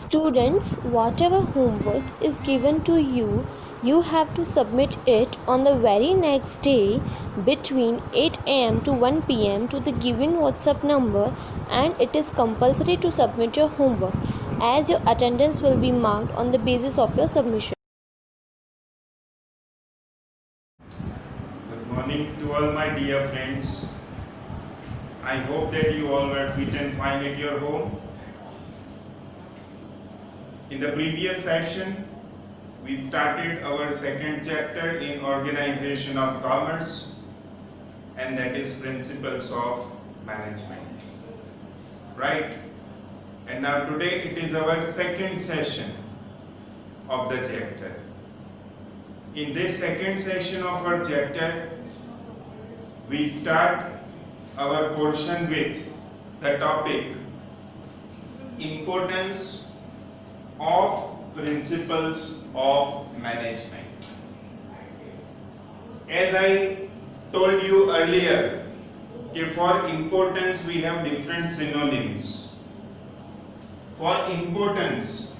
Students, whatever homework is given to you, you have to submit it on the very next day between 8 am to 1 pm to the given WhatsApp number, and it is compulsory to submit your homework as your attendance will be marked on the basis of your submission. Good morning to all my dear friends. I hope that you all were fit and fine at your home. In the previous section, we started our second chapter in Organization of Commerce, and that is Principles of Management. Right? And now today it is our second session of the chapter. In this second section of our chapter, we start our portion with the topic Importance of Principles of Management. As I told you earlier, for importance we have different synonyms. For importance,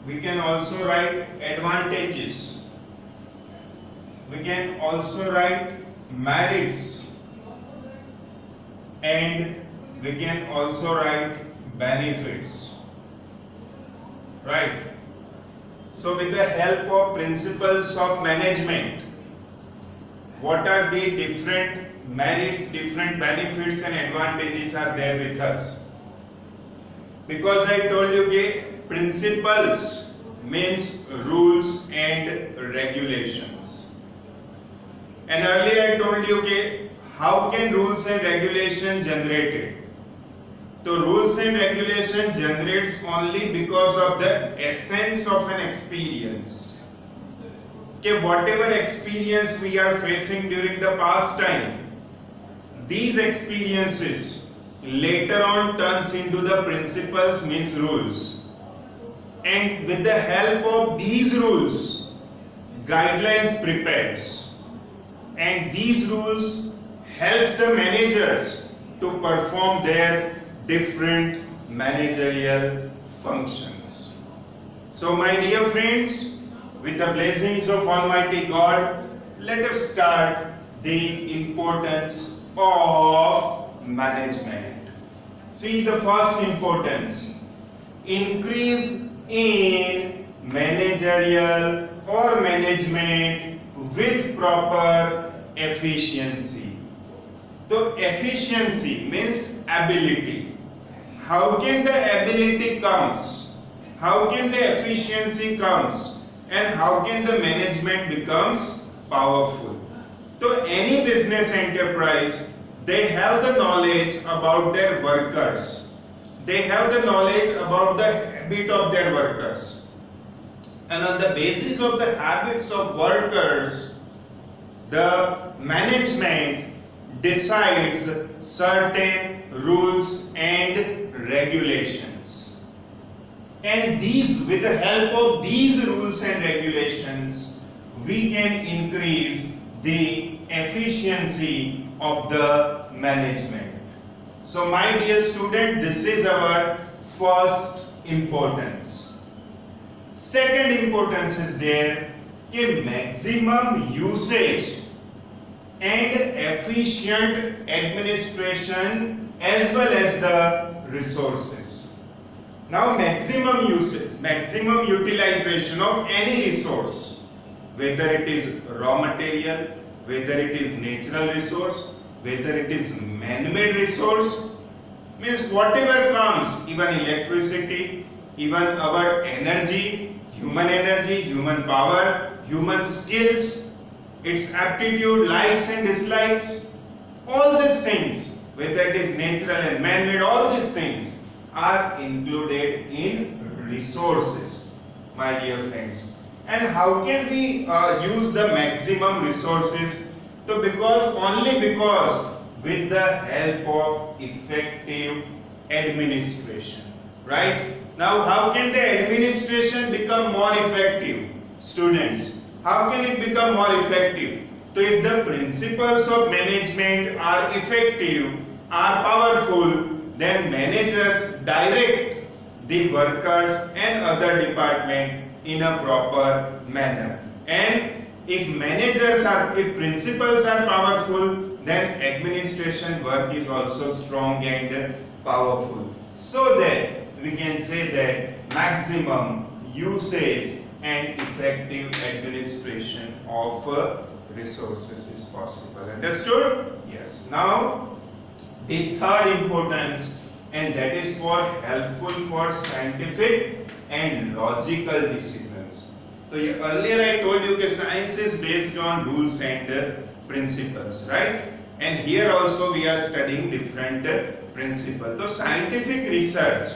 we can also write advantages. We can also write merits, and we can also write benefits. Right? So with the help of principles of management, what are the different merits, different benefits and advantages are there with us? Because I told you that principles means rules and regulations. And earlier I told you that how can rules and regulations generated? So rules and regulation generates only because of the essence of an experience. Okay, whatever experience we are facing during the past time, these experiences later on turns into the principles, means rules. And with the help of these rules, guidelines prepares. And these rules helps the managers to perform their different managerial functions. So my dear friends, with the blessings of Almighty God, let us start the importance of management. See the first importance, increase in managerial or management with proper efficiency. So efficiency means ability. How can the ability comes? How can the efficiency comes? And how can the management becomes powerful? So any business enterprise, they have the knowledge about their workers. They have the knowledge about the habit of their workers. And on the basis of the habits of workers, the management decides certain rules and regulations. And these, with the help of these rules and regulations, we can increase the efficiency of the management. So my dear student, this is our first importance. Second importance is there, maximum usage and efficient administration as well as the resources. Now maximum usage, maximum utilization of any resource, whether it is raw material, whether it is natural resource, whether it is man-made resource, means whatever comes, even electricity, even our energy, human power, human skills, its aptitude, likes and dislikes, all these things, whether it is natural and man-made, all these things are included in resources, my dear friends. And how can we use the maximum resources? So only because with the help of effective administration, right? Now how can the administration become more effective? Students, how can it become more effective? So if the principles of management are effective, are powerful, then managers direct the workers and other department in a proper manner. And if principals are powerful, then administration work is also strong and powerful. So that we can say that maximum usage and effective administration of resources is possible. Understood? Yes. Now the third importance, and that is for helpful for scientific and logical decisions. So earlier I told you that science is based on rules and principles, right? And here also we are studying different principles. So scientific research,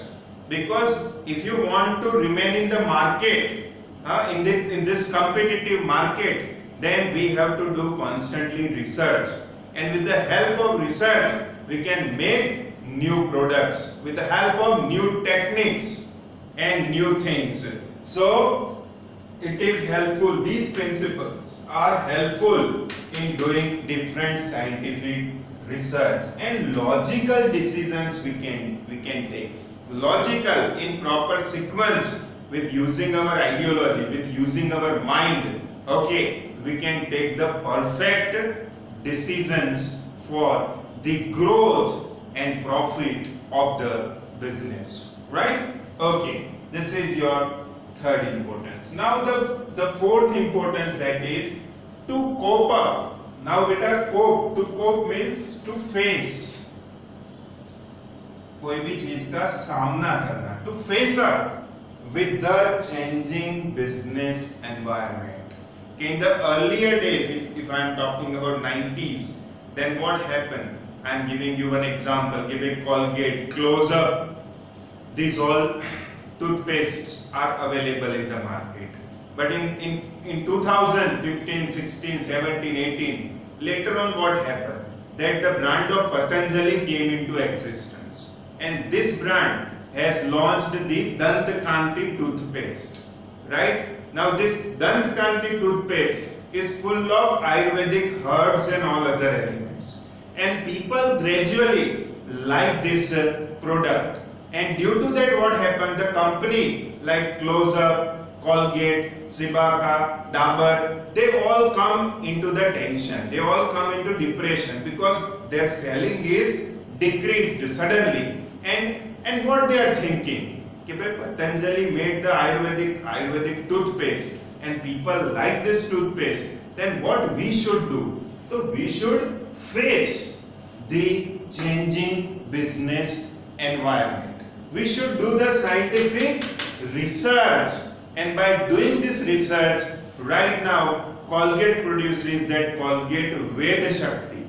because if you want to remain in the market, in this competitive market, then we have to do constantly research. And with the help of research, we can make new products with the help of new techniques and new things. So it is helpful, these principles are helpful in doing different scientific research, and logical decisions we can take. Logical in proper sequence, with using our ideology, with using our mind. Okay, we can take the perfect decisions for the growth and profit of the business, right? Okay, this is your third importance. Now the fourth importance, that is to cope up. Now beta, cope, to cope means to face, कोई भी चीज का सामना करना, to face up with the changing business environment. Okay, in the earlier days, if I am talking about 90s, then what happened? I am giving you an example, giving Colgate, Close Up. These all toothpastes are available in the market. But in 2015, 16, 17, 18, later on what happened? That the brand of Patanjali came into existence. And this brand has launched the Dant Kanti toothpaste. Right? Now this Dant Kanti toothpaste is full of Ayurvedic herbs and all other elements. And people gradually like this product. And due to that, what happened? The company like Close Up, Colgate, Sibaka, Dabur, they all come into the tension. They all come into depression because their selling is decreased suddenly. And what they are thinking? Patanjali made the Ayurvedic toothpaste and people like this toothpaste. Then what we should do? So we should face the changing business environment. We should do the scientific research, and by doing this research, right now Colgate produces that Colgate Ved Shakti.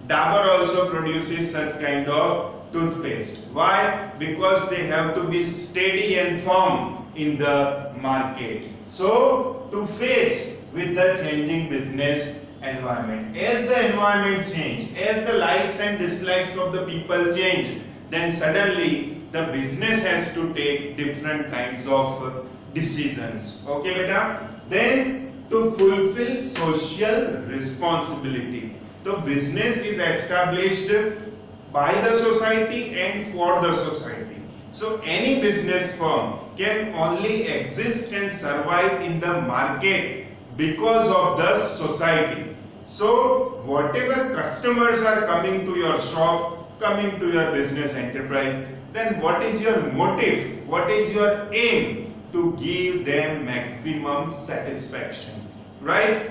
Dabur also produces such kind of toothpaste. Why? Because they have to be steady and firm in the market. So to face with the changing business environment, as the environment change, as the likes and dislikes of the people change, then suddenly the business has to take different kinds of decisions. Okay beta? Then to fulfill social responsibility. The business is established by the society and for the society. So any business firm can only exist and survive in the market because of the society. So whatever customers are coming to your shop, coming to your business enterprise, then what is your motive? What is your aim? To give them maximum satisfaction, right?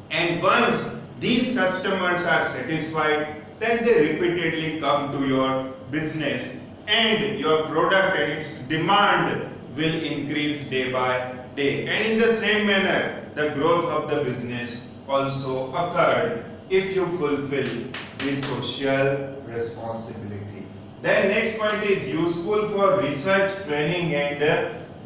And once these customers are satisfied, then they repeatedly come to your business, and your product and its demand will increase day by day. And in the same manner, the growth of the business also occurred if you fulfill the social responsibility. Then next point is useful for research, training and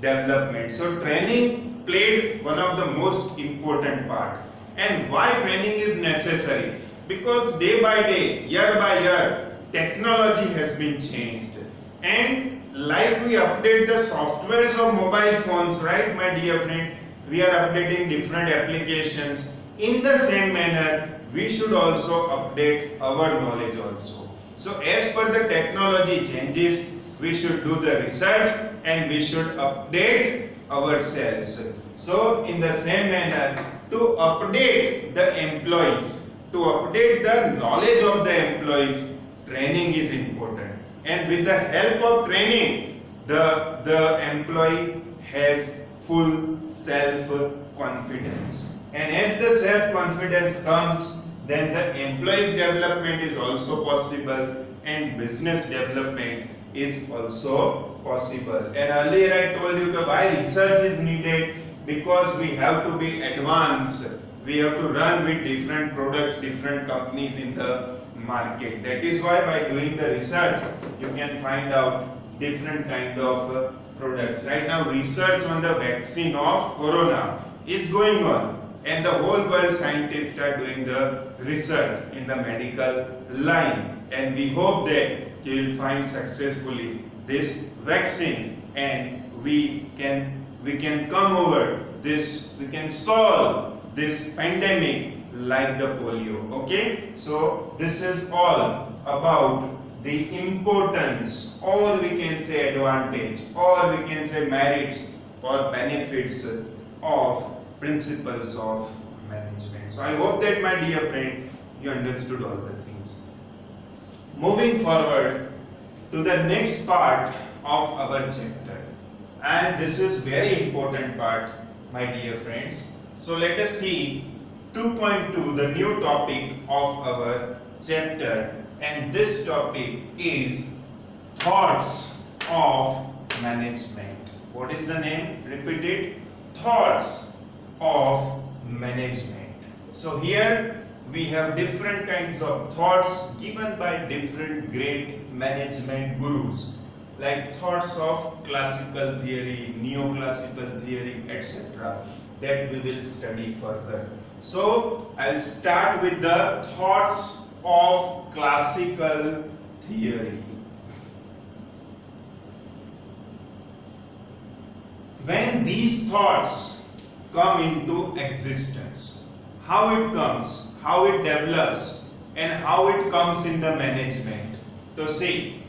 development. So training played one of the most important part. And why training is necessary? Because day by day, year by year, technology has been changed. And like we update the softwares of mobile phones, right my dear friend, we are updating different applications. In the same manner, we should also update our knowledge also. So as per the technology changes, we should do the research and we should update ourselves. So in the same manner, to update the employees, to update the knowledge of the employees, training is important. And with the help of training, the employee has full self confidence. And as the self confidence comes, then the employee's development is also possible and business development is also possible. And earlier I told you that why research is needed, because we have to be advanced. We have to run with different products, different companies in the market. That is why by doing the research, you can find out different kind of products. Right now, research on the vaccine of corona is going on, and the whole world scientists are doing the research in the medical line. And we hope that you will find successfully this vaccine, and we can come over this, we can solve this pandemic like the polio. Okay, so this is all about the importance, or we can say advantage, or we can say merits or benefits of principles of management. So I hope that, my dear friend, you understood all the things. Moving forward to the next part of our chapter, and this is very important part, my dear friends. So let us see 2.2, the new topic of our chapter, and this topic is thoughts of management. What is the name? Repeat it. Thoughts of management. So here we have different kinds of thoughts given by different great management gurus, like thoughts of classical theory, neoclassical theory, etc., that we will study further. So I'll start with the thoughts of classical theory. When these thoughts come into existence, how it comes, how it develops, and how it comes in the management. So see,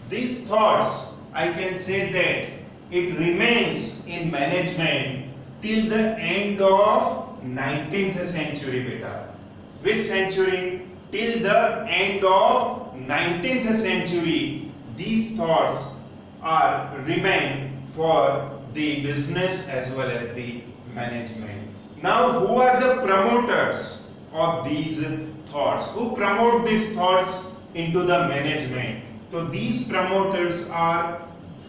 these thoughts, I can say that it remains in management till the end of 19th century, beta. Which century? Till the end of 19th century, these thoughts remain for the business as well as the management. Now, who are the promoters of these thoughts? Who promote these thoughts into the management? So these promoters are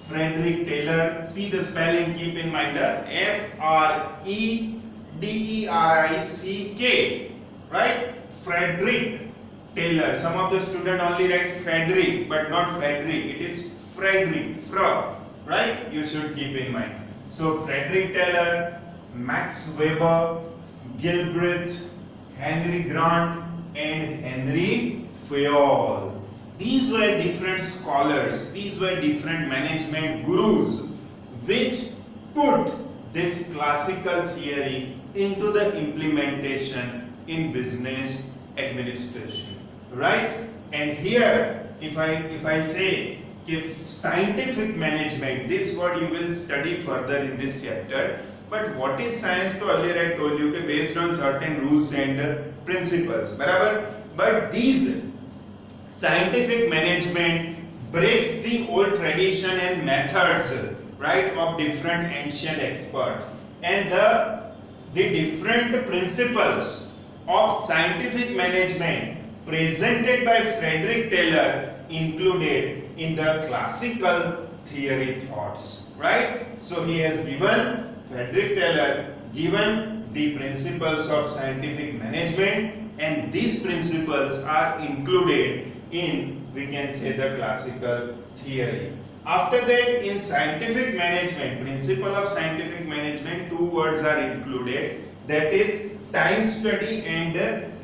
Frederick Taylor. See the spelling, keep in mind, Frederick, right? Frederick Taylor. Some of the students only write Frederick, but not Frederick. It is Frederick, right? You should keep in mind. So Frederick Taylor, Max Weber, Gilbreth, Henry Grant, and Henry Fayol. These were different scholars, these were different management gurus which put this classical theory into the implementation in business administration, right? And here, if I say if scientific management, this word you will study further in this chapter. But what is science? So earlier I told you that based on certain rules and principles, barabar? But these scientific management breaks the old tradition and methods, right, of different ancient experts, and the different principles of scientific management presented by Frederick Taylor included in the classical theory thoughts, right? So he has given, Frederick Taylor given the principles of scientific management, and these principles are included in, we can say, the classical theory. After that, in scientific management, principle of scientific management, two words are included, that is time study and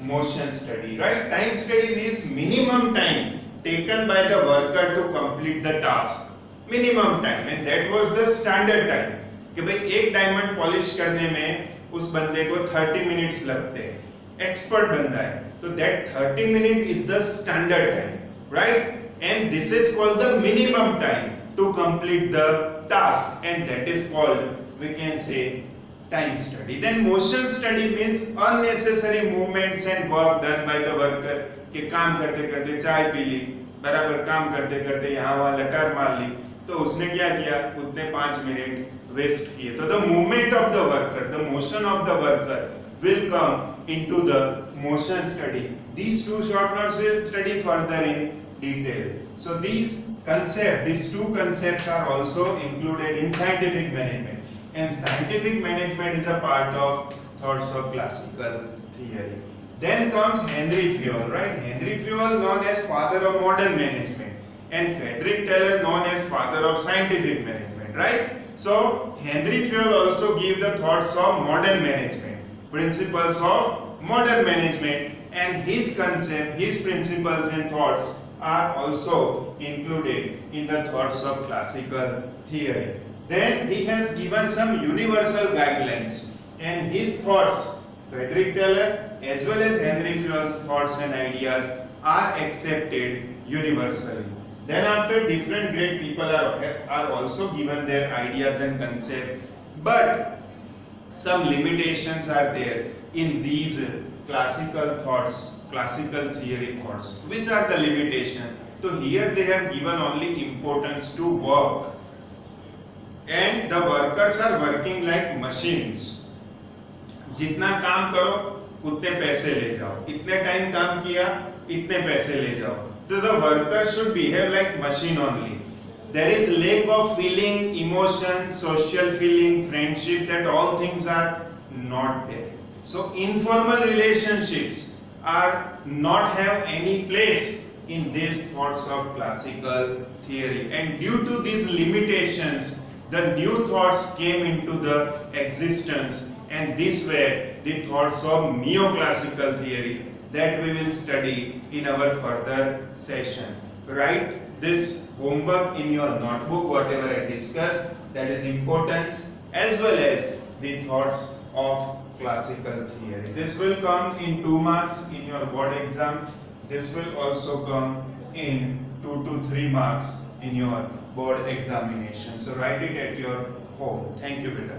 motion study, right? Time study means minimum time taken by the worker to complete the task, minimum time, and that was the standard time कि भाई एक diamond polish करने में उस बंदे को 30 minutes लगते हैं, एक्सपर्ट बंदा है, तो that 30 minutes is the standard time, right? And this is called the minimum time to complete the task, and that is called, we can say, time study. Then motion study means unnecessary movements and work done by the worker. कि काम करते करते चाय P ली, बराबर काम करते करते यहाँ वहाँ लटार मार ली, तो उसने क्या किया, उतने 5 मिनट वेस्ट किए. तो the movement of the worker, the motion of the worker will come into the motion study. These two short notes will study further in detail. So these two concepts are also included in scientific management, and scientific management is a part of thoughts of classical theory. Then comes Henry Fayol, right? Henry Fayol, known as father of modern management, and Frederick Taylor, known as father of scientific management, right? So Henry Fayol also gave the thoughts of modern management, principles of modern management, and his concept, his principles and thoughts are also included in the thoughts of classical theory. Then he has given some universal guidelines, and his thoughts, Frederick Taylor as well as Henry Fayol's thoughts and ideas, are accepted universally. Then after, different great people are also given their ideas and concepts, but some limitations are there in these classical thoughts, classical theory thoughts. Which are the limitations? So here they have given only importance to work, and the workers are working like machines. जितना काम करो उतने पैसे ले जाओ, इतने time काम किया इतने पैसे ले जाओ. So the worker should behave like machine only. There is lack of feeling, emotion, social feeling, friendship, that all things are not there. So informal relationships are not have any place in these thoughts of classical theory, and due to these limitations the new thoughts came into the existence, and these were the thoughts of neoclassical theory that we will study in our further session. Write this homework in your notebook, whatever I discussed, that is importance, as well as the thoughts of classical theory. This will come in 2 marks in your board exam. This will also come in 2 to 3 marks in your board examination. So write it at your home. Thank you, beta.